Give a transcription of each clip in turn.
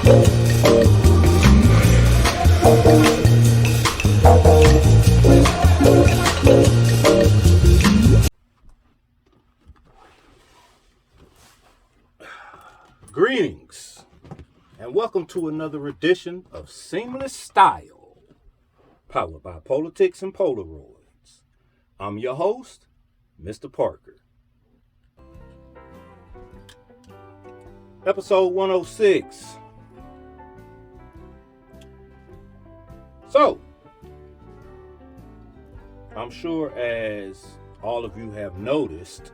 Greetings, and welcome to another edition of Seamless Style, powered by Politics and Polaroids. I'm your host, Mr. Parker. Episode 106. So, I'm sure as all of you have noticed,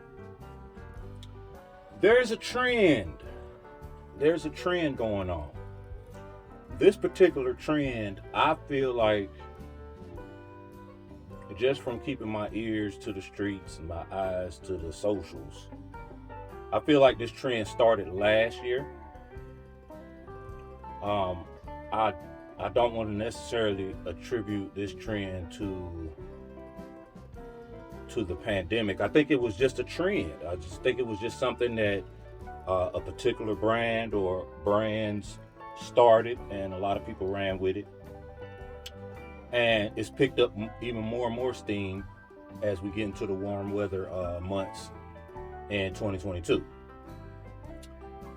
there's a trend. There's a trend going on. This particular trend, I feel like, just from keeping my ears to the streets and my eyes to the socials, I feel like this trend started last year. I don't want to necessarily attribute this trend to the pandemic. I think it was just a trend. I just think it was just something that a particular brand or brands started, and a lot of people ran with it, and it's picked up even more and more steam as we get into the warm weather months in 2022.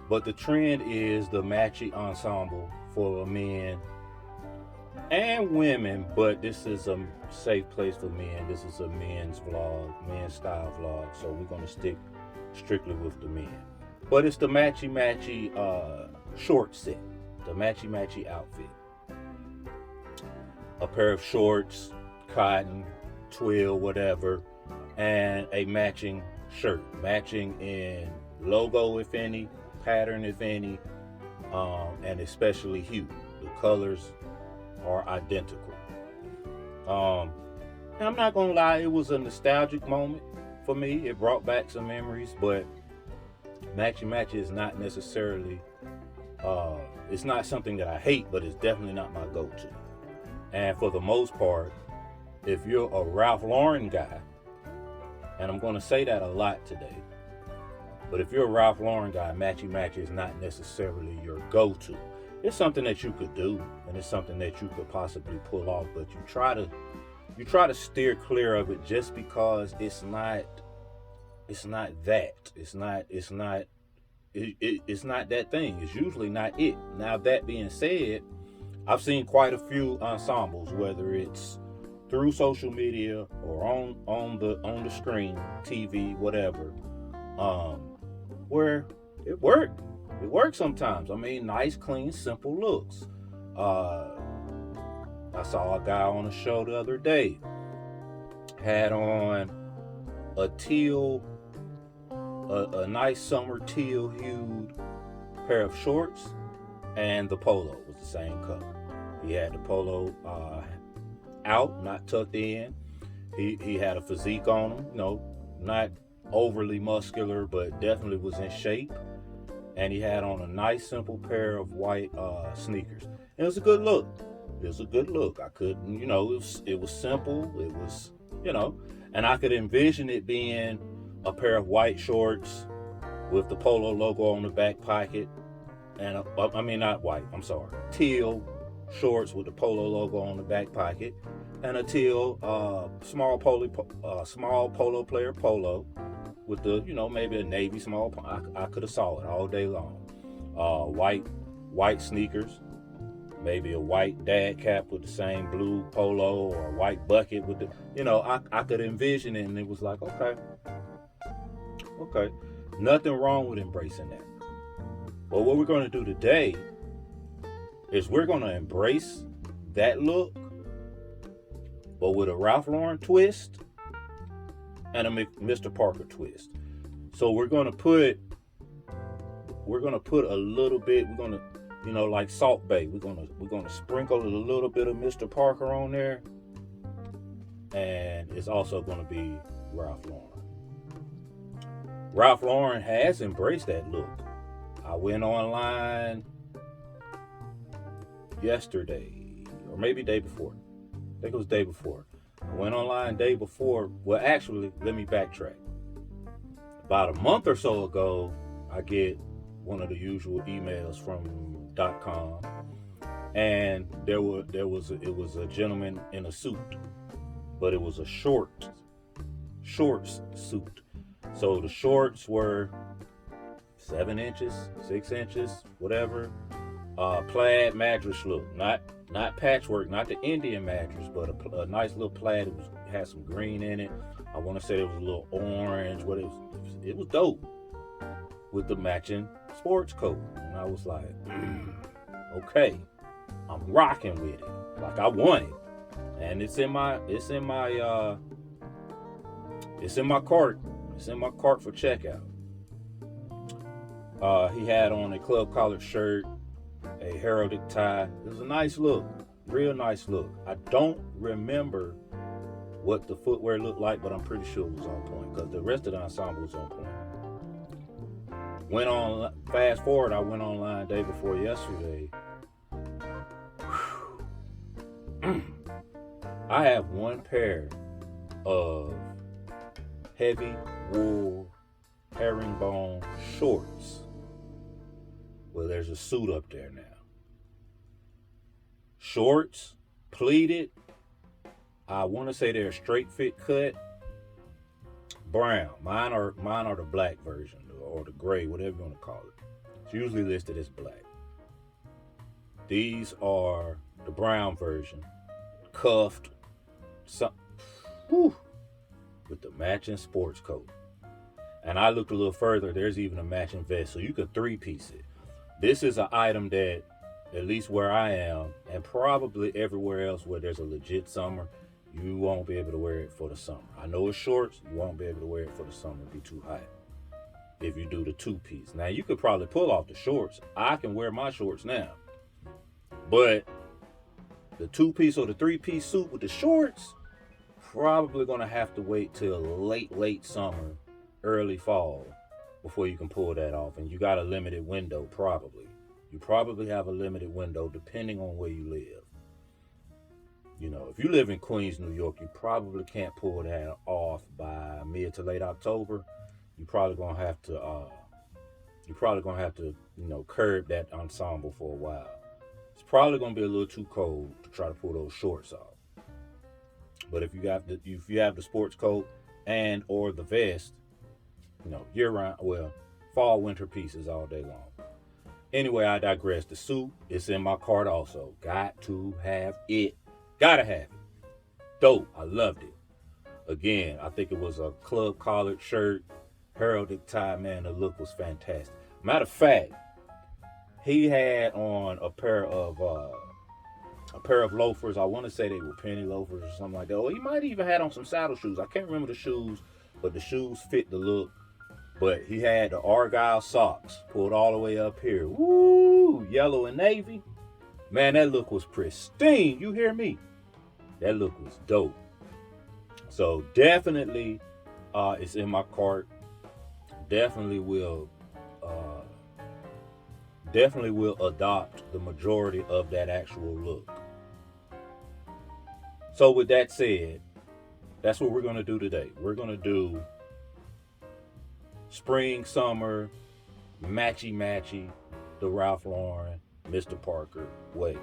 But the trend is the Matchy ensemble for men and women, but this is a safe place for men. This is a men's vlog, men's style vlog, so we're going to stick strictly with the men. But it's the matchy short set, the matchy outfit. A pair of shorts, cotton, twill, whatever, and a matching shirt. Matching in logo, if any, pattern, if any, and especially hue. The colors are identical. And I'm not going to lie, it was a nostalgic moment for me. It brought back some memories, but Matchy is not necessarily, it's not something that I hate, but it's definitely not my go-to. And for the most part, if you're a Ralph Lauren guy, and I'm going to say that a lot today, but if you're a Ralph Lauren guy, Matchy is not necessarily your go-to. It's something that you could do, and it's something that you could possibly pull off, but you try to steer clear of it just because it's not that. It's not that thing. It's usually not it. Now, that being said, I've seen quite a few ensembles, whether it's through social media or on the screen, TV, whatever, where it worked. It works sometimes. I mean, nice, clean, simple looks. I saw a guy on a show the other day, had on a nice summer teal hued pair of shorts, and the polo was the same color. He had the polo out, not tucked in. He had a physique on him, not overly muscular, but definitely was in shape. And he had on a nice, simple pair of white sneakers. It was a good look. I couldn't, it was simple. It was, and I could envision it being a pair of white shorts with the polo logo on the back pocket. And teal shorts with the polo logo on the back pocket. And a teal small polo player polo with the, maybe a navy small. I could have saw it all day long. White sneakers, maybe a white dad cap with the same blue polo, or a white bucket with the, I could envision it, and it was like, okay, nothing wrong with embracing that. But what we're going to do today is we're going to embrace that look, but with a Ralph Lauren twist and a Mr. Parker twist. So we're gonna put a little bit. We're gonna, like Salt Bae. We're gonna sprinkle a little bit of Mr. Parker on there, and it's also gonna be Ralph Lauren. Ralph Lauren has embraced that look. I went online yesterday, or maybe day before. I think it was day before. I went online day before. Well, actually, let me backtrack. About a month or so ago, I get one of the usual emails from .com, and it was a gentleman in a suit, but it was a shorts suit. So the shorts were 7 inches, 6 inches, whatever. Plaid mattress look, not patchwork, not the Indian mattress, but a nice little plaid. It had some green in it. I want to say it was a little orange. What it was dope with the matching sports coat, and I was like, okay, I'm rocking with it. Like I want it, and it's in my cart. It's in my cart for checkout. He had on a club collared shirt, a heraldic tie. It was a nice look, real nice look. I don't remember what the footwear looked like, but I'm pretty sure it was on point because the rest of the ensemble was on point. Fast forward, I went online day before yesterday. I have one pair of heavy wool herringbone shorts. Well, there's a suit up there now. Shorts, pleated. I want to say they're a straight fit cut. Brown. Mine are the black version or the gray, whatever you want to call it. It's usually listed as black. These are the brown version, cuffed, with the matching sports coat. And I looked a little further. There's even a matching vest, so you could 3-piece it. This is an item that, at least where I am, and probably everywhere else where there's a legit summer, you won't be able to wear it for the summer. I know it's shorts, you won't be able to wear it for the summer. It'd be too hot if you do the 2-piece. Now, you could probably pull off the shorts. I can wear my shorts now. But the 2-piece or the 3-piece suit with the shorts, probably going to have to wait till late summer, early fall before you can pull that off. And you got a limited window, probably. You probably have a limited window depending on where you live. You know, if you live in Queens, New York, you probably can't pull that off by mid to late October. You're probably gonna have to, curb that ensemble for a while. It's probably gonna be a little too cold to try to pull those shorts off. But if you have the sports coat and or the vest, year round, fall winter pieces all day long. Anyway, I digress. The suit is in my cart also. Got to have it. Gotta have it. Dope. I loved it. Again, I think it was a club collared shirt, heraldic tie. Man, the look was fantastic. Matter of fact, he had on a pair of loafers. I want to say they were penny loafers or something like that. Or he might even had on some saddle shoes. I can't remember the shoes, but the shoes fit the look. But he had the Argyle socks pulled all the way up here. Woo! Yellow and navy. Man, that look was pristine. You hear me? That look was dope. So definitely it's in my cart. Definitely will adopt the majority of that actual look. So with that said, that's what we're going to do today. We're going to do spring, summer, matchy, the Ralph Lauren, Mr. Parker way.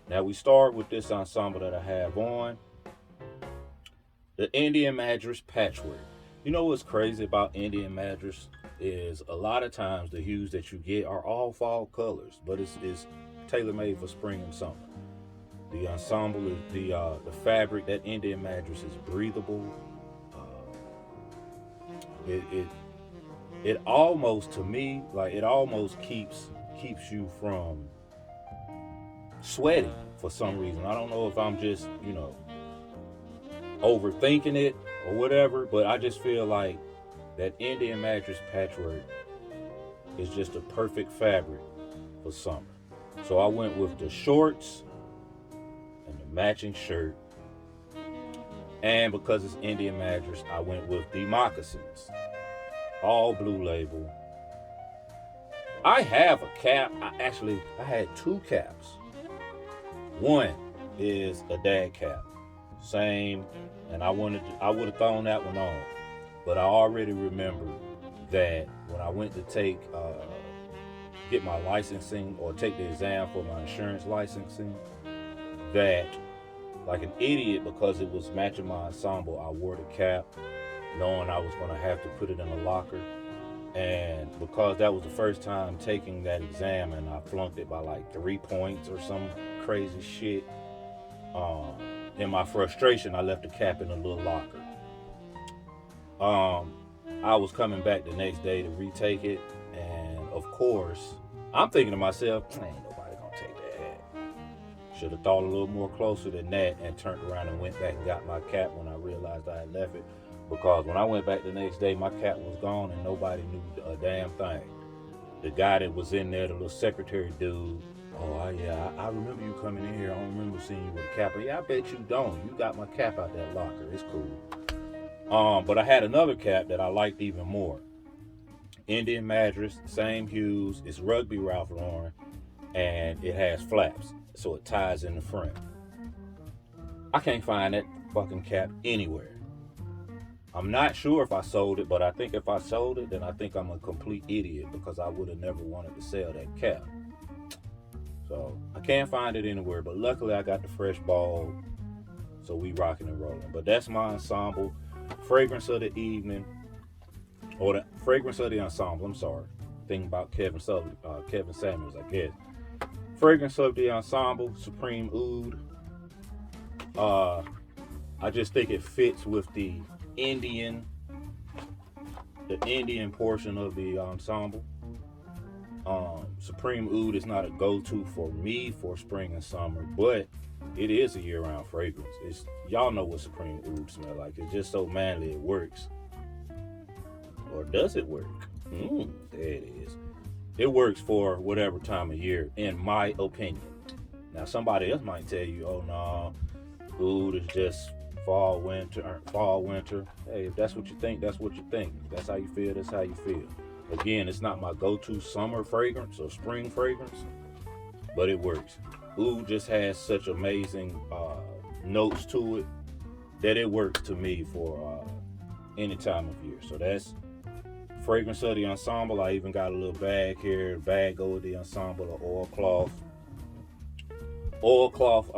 Now we start with this ensemble that I have on. The Indian mattress patchwork. You know what's crazy about Indian mattress is a lot of times the hues that you get are all fall colors, but it's tailor-made for spring and summer. The ensemble is the fabric. That Indian mattress is breathable. It almost, to me, like it almost keeps you from sweating for some reason. I don't know if I'm just overthinking it or whatever, but I just feel like that Indian mattress patchwork is just a perfect fabric for summer. So I went with the shorts and the matching shirt. And because it's Indian mattress, I went with the moccasins. All Blue Label. I have a cap. I had 2 caps. One is a dad cap. Same, and I would have thrown that one on. But I already remember that when I went to take get my licensing or take the exam for my insurance licensing, that like an idiot, because it was matching my ensemble, I wore the cap knowing I was going to have to put it in a locker. And because that was the first time taking that exam and I flunked it by like 3 points or some crazy shit, in my frustration, I left the cap in a little locker. I was coming back the next day to retake it, and of course, I'm thinking to myself, ain't nobody gonna take that. Should have thought a little more closer than that and turned around and went back and got my cap when I realized I had left it. Because when I went back the next day, my cap was gone and nobody knew a damn thing. The guy that was in there, the little secretary dude, I remember you coming in here. I don't remember seeing you with a cap. Yeah, I bet you don't. You got my cap out that locker. It's cool. But I had another cap that I liked even more. Indian mattress, same hues. It's rugby Ralph Lauren, and it has flaps, so it ties in the front. I can't find that fucking cap anywhere. I'm not sure if I sold it, but I think if I sold it, then I think I'm a complete idiot, because I would have never wanted to sell that cap. So I can't find it anywhere, but luckily I got the fresh ball, so we rocking and rolling. But that's my ensemble. Fragrance of the evening, or the fragrance of the ensemble, I'm sorry. Thinking about Kevin Samuels, I guess. Fragrance of the ensemble, Supreme Oud. I just think it fits with the Indian portion of the ensemble. Supreme Oud is not a go-to for me for spring and summer, but it is a year-round fragrance. Y'all know what Supreme Oud smell like. It's just so manly it works. Or does it work? There it is. It works for whatever time of year, in my opinion. Now somebody else might tell you, oh no, Oud is just fall, winter. Hey, if that's what you think, that's what you think. If that's how you feel, that's how you feel. Again, it's not my go-to summer fragrance or spring fragrance, but it works. Oud just has such amazing notes to it that it works to me for any time of year. So that's fragrance of the ensemble. I even got a little bag here. The bag go with the ensemble, an oilcloth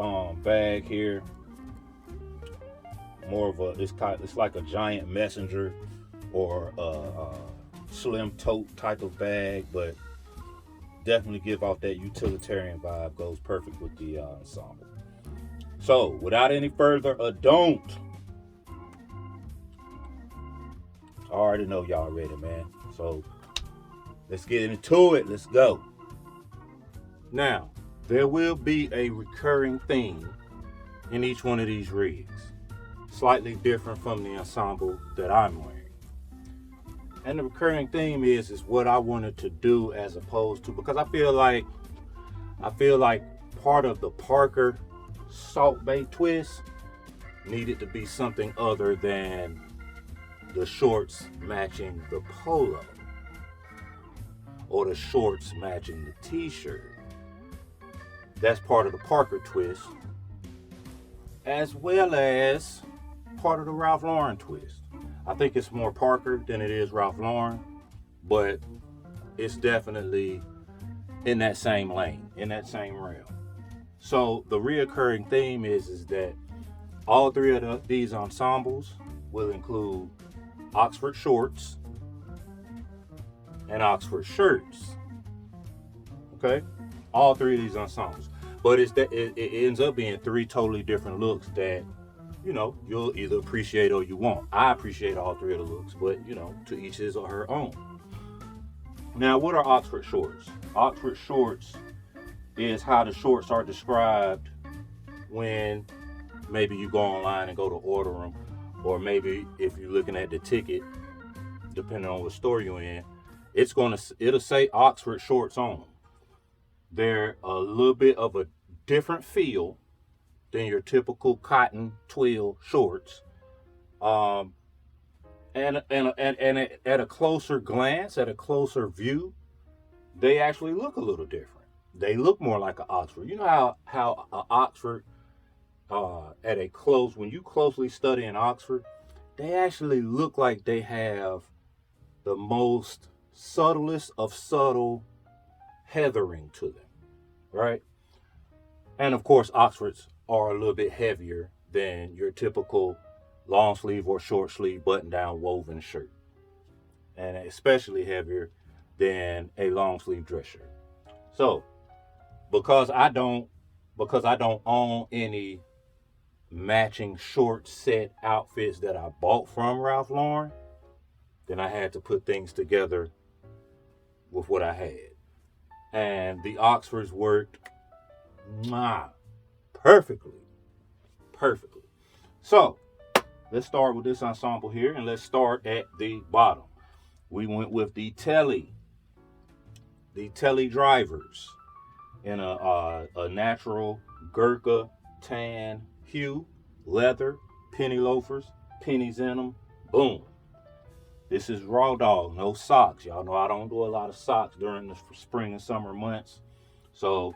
bag here. More of it's like a giant messenger or a slim tote type of bag, but definitely give off that utilitarian vibe. Goes perfect with the ensemble. So without any further ado, I already know y'all ready, man. So let's get into it. Let's go. Now, there will be a recurring theme in each one of these rigs, slightly different from the ensemble that I'm wearing. And the recurring theme is what I wanted to do, as opposed to, because I feel like part of the Parker Salt Bae twist needed to be something other than the shorts matching the polo or the shorts matching the t-shirt. That's part of the Parker twist, as well as part of the Ralph Lauren twist. I think it's more Parker than it is Ralph Lauren, but it's definitely in that same lane, in that same realm. So the reoccurring theme is that all three of these ensembles will include Oxford shorts and Oxford shirts. Okay, all three of these ensembles, but it ends up being three totally different looks that, you know, you'll either appreciate or you won't. I appreciate all three of the looks, but, you know, to each his or her own. Now, what are Oxford shorts? Oxford shorts is how the shorts are described when maybe you go online and go to order them, or maybe if you're looking at the ticket, depending on what store you're in, it'll say Oxford shorts on them. They're a little bit of a different feel than your typical cotton twill shorts. And at a closer glance, at a closer view, they actually look a little different. They look more like an Oxford. You know how an Oxford, when you closely study an Oxford, they actually look like they have the most subtlest of subtle heathering to them, right? And of course, Oxfords are a little bit heavier than your typical long sleeve or short sleeve button down woven shirt, and especially heavier than a long sleeve dress shirt. So because I don't own any matching short set outfits that I bought from Ralph Lauren, then I had to put things together with what I had. And the Oxfords worked perfectly. Perfectly. So let's start with this ensemble here, and let's start at the bottom. We went with the Telly drivers in a natural Gurkha tan hue, leather, penny loafers, pennies in them, boom. This is raw dog, no socks. Y'all know I don't do a lot of socks during the spring and summer months. So,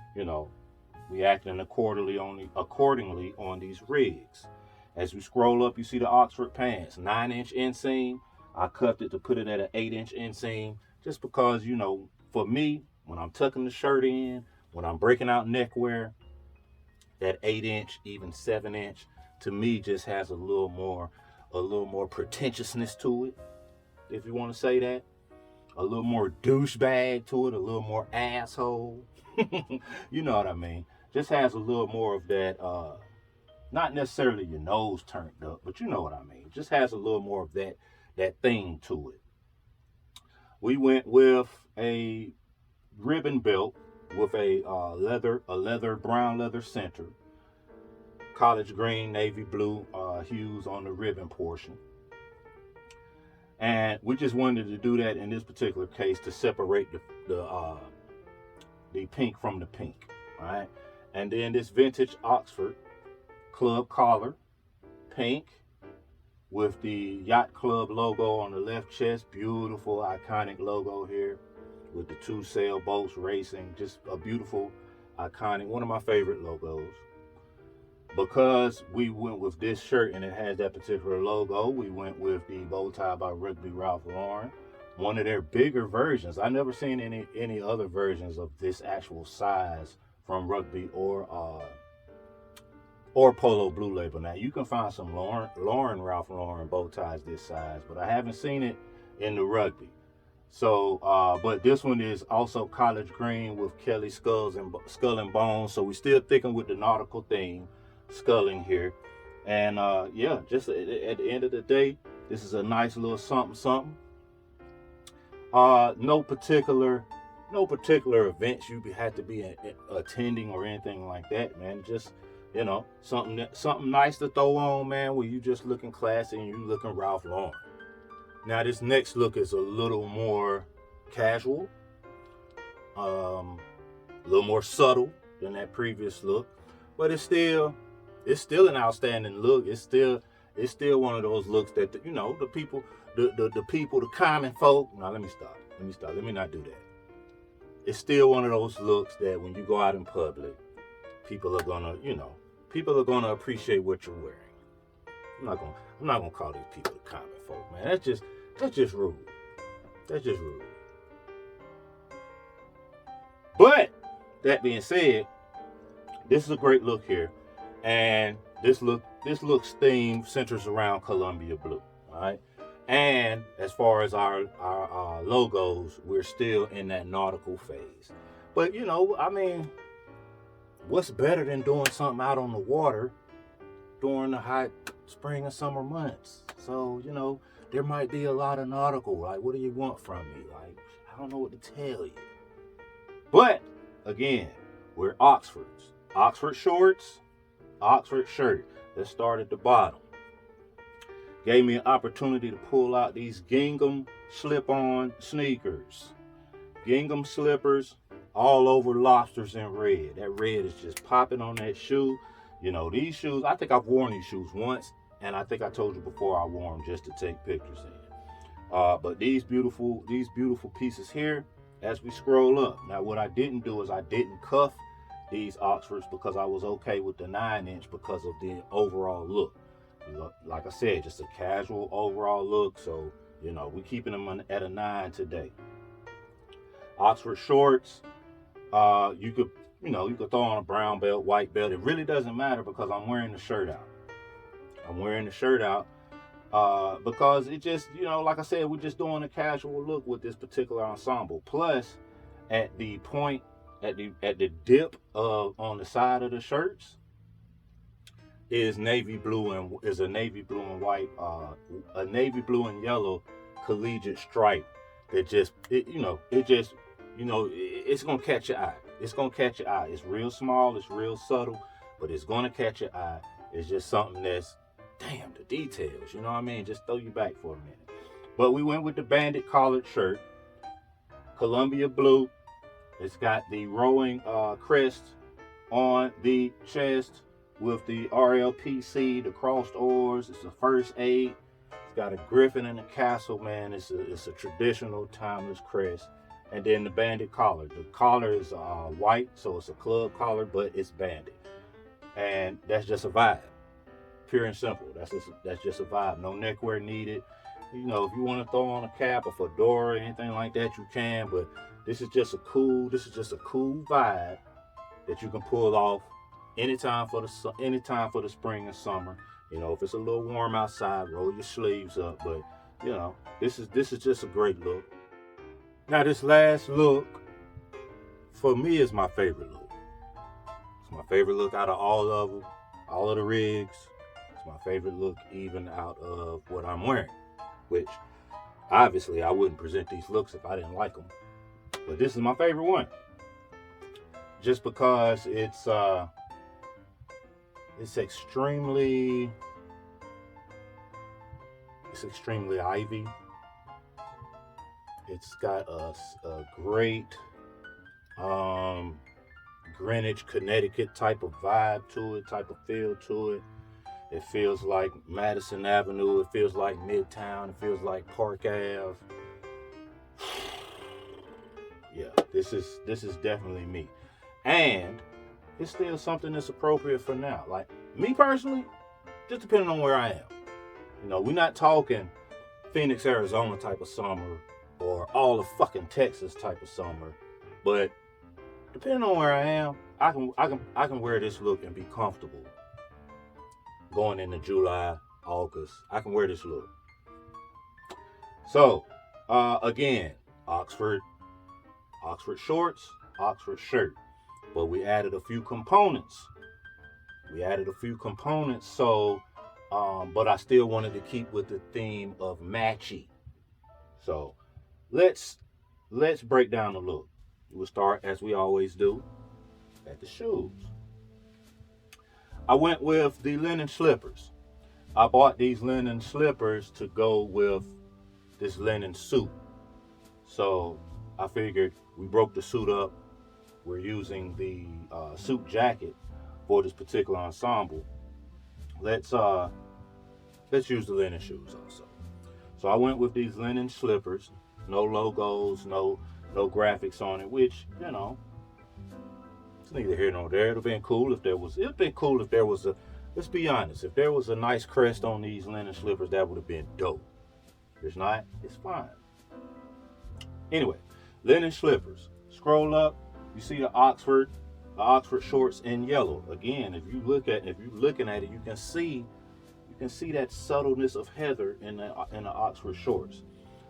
we acting accordingly on these rigs. As we scroll up, you see the Oxford pants, 9-inch inseam. I cuffed it to put it at an 8-inch inseam, just because, for me, when I'm tucking the shirt in, when I'm breaking out neckwear, that 8-inch, even 7-inch, to me just has a little more pretentiousness to it, if you want to say that. A little more douchebag to it, a little more asshole. You know what I mean? Just has a little more of that, not necessarily your nose turned up, but you know what I mean. Just has a little more of that thing to it. We went with a ribbon belt with a brown leather center, college green, navy blue hues on the ribbon portion. And we just wanted to do that in this particular case to separate the pink from the pink, all right? And then this vintage Oxford club collar, pink, with the Yacht Club logo on the left chest. Beautiful, iconic logo here with the 2 sailboats racing. Just a beautiful, iconic, one of my favorite logos. Because we went with this shirt and it has that particular logo, we went with the bow tie by Rugby Ralph Lauren. One of their bigger versions. I've never seen any other versions of this actual size from Rugby or Polo Blue Label. Now you can find some Ralph Lauren bow ties this size, but I haven't seen it in the Rugby. So, but this one is also college green with Kelly skull and bones. So we're still sticking with the nautical theme, sculling here. And just at the end of the day, this is a nice little something. No particular events you have to be attending or anything like that, man. Just something nice to throw on, man, where you just looking classy and you looking Ralph Lauren. Now this next look is a little more casual, a little more subtle than that previous look, but it's still an outstanding look. It's still one of those looks that the people, the common folk. Now let me stop. Let me not do that. It's still one of those looks that when you go out in public, people are gonna appreciate what you're wearing. I'm not gonna call these people the common folk, man. That's just rude. That's just rude. But that being said, this is a great look here, and this look's theme centers around Columbia blue. All right. And as far as our logos, we're still in that nautical phase. But what's better than doing something out on the water during the hot spring and summer months? So, there might be a lot of nautical. Like, what do you want from me? Like, I don't know what to tell you. But, again, we're Oxfords. Oxford shorts, Oxford shirt. Let's start at the bottom. Gave me an opportunity to pull out these gingham slip-on sneakers. Gingham slippers, all over lobsters in red. That red is just popping on that shoe. These shoes, I think I've worn these shoes once, and I think I told you before I wore them just to take pictures in. But these beautiful pieces here, as we scroll up. Now, what I didn't do is I didn't cuff these Oxfords because I was okay with the 9-inch because of the overall look. Like I said, just a casual overall look. So, we're keeping them at a 9 today. Oxford shorts, You could, you could throw on a brown belt, white belt. It really doesn't matter because I'm wearing the shirt out. I'm wearing the shirt out because it just, like I said, we're just doing a casual look with this particular ensemble. Plus, at the point, at the dip on the side of the shirts is a navy blue and white, a navy blue and yellow collegiate stripe that it's gonna catch your eye. It's gonna catch your eye. It's real small, it's real subtle, but it's gonna catch your eye. It's just something that's, damn, the details, you know what I mean? Just throw you back for a minute. But we went with the bandit collared shirt, Columbia blue. It's got the rowing crest on the chest with the RLPC, the crossed oars. It's a first aid. It's got a griffin and a castle, man. It's a traditional timeless crest. And then the bandit collar. The collar is white, so it's a club collar, but it's bandit. And that's just a vibe. Pure and simple. That's just a vibe. No neckwear needed. If you want to throw on a cap, a fedora, anything like that, you can. But this is just a cool vibe that you can pull off anytime for the spring and summer. If it's a little warm outside, roll your sleeves up. But this is just a great look. Now this last look for me is my favorite look. It's my favorite look out of all of them, all of the rigs. It's my favorite look even out of what I'm wearing, which obviously I wouldn't present these looks if I didn't like them. But this is my favorite one, just because it's extremely Ivy. It's got a great Greenwich, Connecticut type of vibe to it, type of feel to it. It feels like Madison Avenue. It feels like Midtown. It feels like Park Ave. Yeah, this is definitely me. And it's still something that's appropriate for now. Like me personally, just depending on where I am. We're not talking Phoenix, Arizona type of summer or all of fucking Texas type of summer. But depending on where I am, I can wear this look and be comfortable. Going into July, August, I can wear this look. So, again, Oxford shorts, Oxford shirt. But we added a few components. So, but I still wanted to keep with the theme of matchy. So, let's break down the look. We'll start, as we always do, at the shoes. I went with the linen slippers. I bought these linen slippers to go with this linen suit. So I figured we broke the suit up. We're using the suit jacket for this particular ensemble. Let's use the linen shoes also. So I went with these linen slippers. No logos, no graphics on it, which, it's neither here nor there. It'd been cool if there was let's be honest, if there was a nice crest on these linen slippers, that would have been dope. If there's not, it's fine. Anyway, linen slippers. Scroll up, you see the Oxford shorts in yellow. Again, if you're looking at it, you can see that subtleness of heather in the Oxford shorts.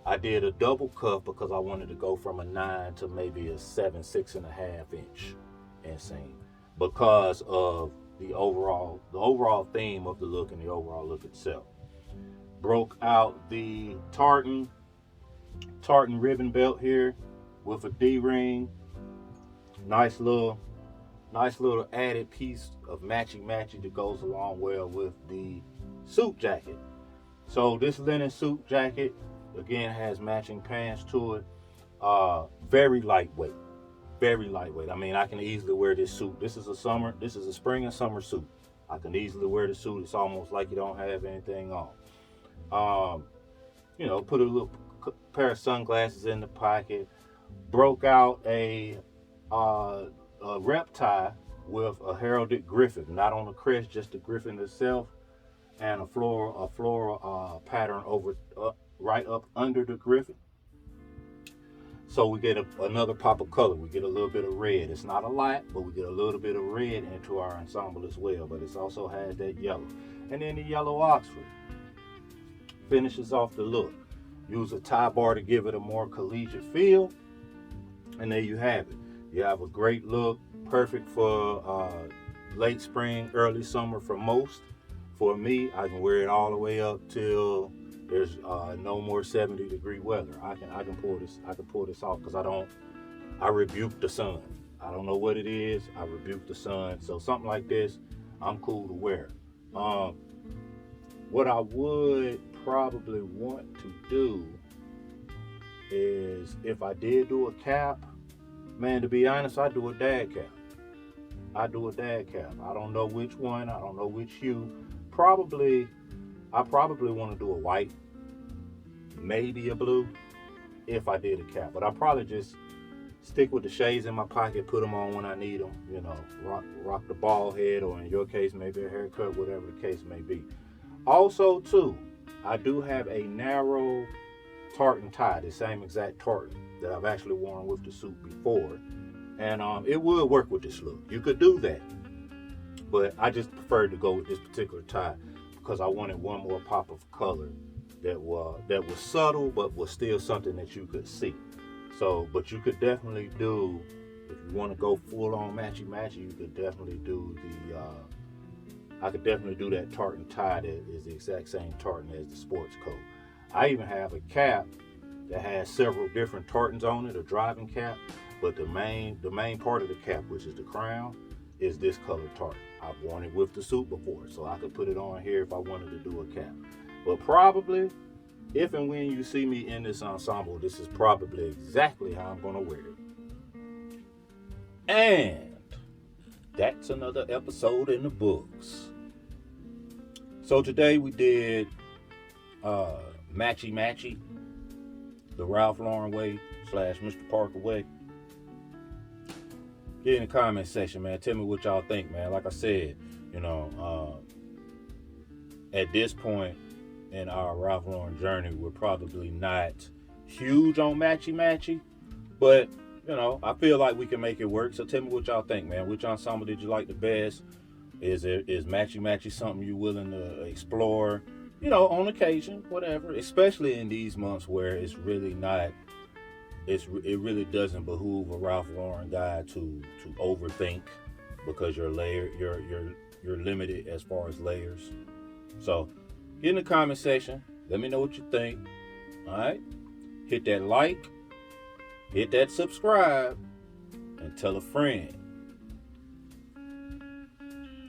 I did a double cuff because I wanted to go from a 9 to maybe a 7, 6.5 inch inseam because of the overall theme of the look and the overall look itself. Broke out the tartan ribbon belt here with a D-ring. Nice little added piece of matchy that goes along well with the suit jacket. So this linen suit jacket again has matching pants to it. Very lightweight. I mean, I can easily wear this suit. This is a spring and summer suit. I can easily wear the suit. It's almost like you don't have anything on. Put a little pair of sunglasses in the pocket. Broke out a rep tie with a heraldic griffin, not on the crest, just the griffin itself, and a floral pattern right up under the griffin. So we get another pop of color. We get a little bit of red. It's not a lot, but we get a little bit of red into our ensemble as well. But it also has that yellow. And then the yellow Oxford finishes off the look. Use a tie bar to give it a more collegiate feel. And there you have it. You have a great look, perfect for late spring, early summer for most. For me, I can wear it all the way up till there's no more 70-degree weather. I can pull this off because I rebuke the sun. I don't know what it is. I rebuke the sun. So something like this, I'm cool to wear. What I would probably want to do is, if I did do a cap, man, to be honest, I do a dad cap. I don't know which one. I don't know which hue. I probably want to do a white, maybe a blue, if I did a cap. But I'll probably just stick with the shades in my pocket, put them on when I need them. You know, rock the bald head, or in your case, maybe a haircut, whatever the case may be. Also, too, I do have a narrow tartan tie, the same exact tartan that I've actually worn with the suit before. And it would work with this look. You could do that. But I just preferred to go with this particular tie because I wanted one more pop of color that was subtle, but was still something that you could see. So, but you could definitely do, if you want to go full on matchy, you could definitely do I could definitely do that tartan tie that is the exact same tartan as the sports coat. I even have a cap that has several different tartans on it, a driving cap, but the main part of the cap, which is the crown, is this colored tartan. I've worn it with the suit before, so I could put it on here if I wanted to do a cap. But probably, if and when you see me in this ensemble, this is probably exactly how I'm gonna wear it. And that's another episode in the books. So today we did Matchy, the Ralph Lauren way / Mr. Parker way. Get in the comment section, man. Tell me what y'all think, man. Like I said, you know, at this point in our Ralph Lauren journey, we're probably not huge on matchy, but you know, I feel like we can make it work. So tell me what y'all think, man. Which ensemble did you like the best? Is matchy something you're willing to explore? You know, on occasion, whatever. Especially in these months where it's really not. It really doesn't behoove a Ralph Lauren guy to overthink, because you're limited as far as layers. So get in the comment section. Let me know what you think. All right. Hit that like. Hit that subscribe. And tell a friend.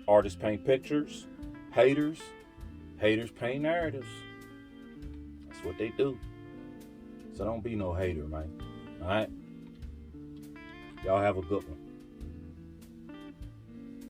Artists paint pictures. Haters paint narratives. That's what they do. So don't be no hater, man. All right? Y'all have a good one.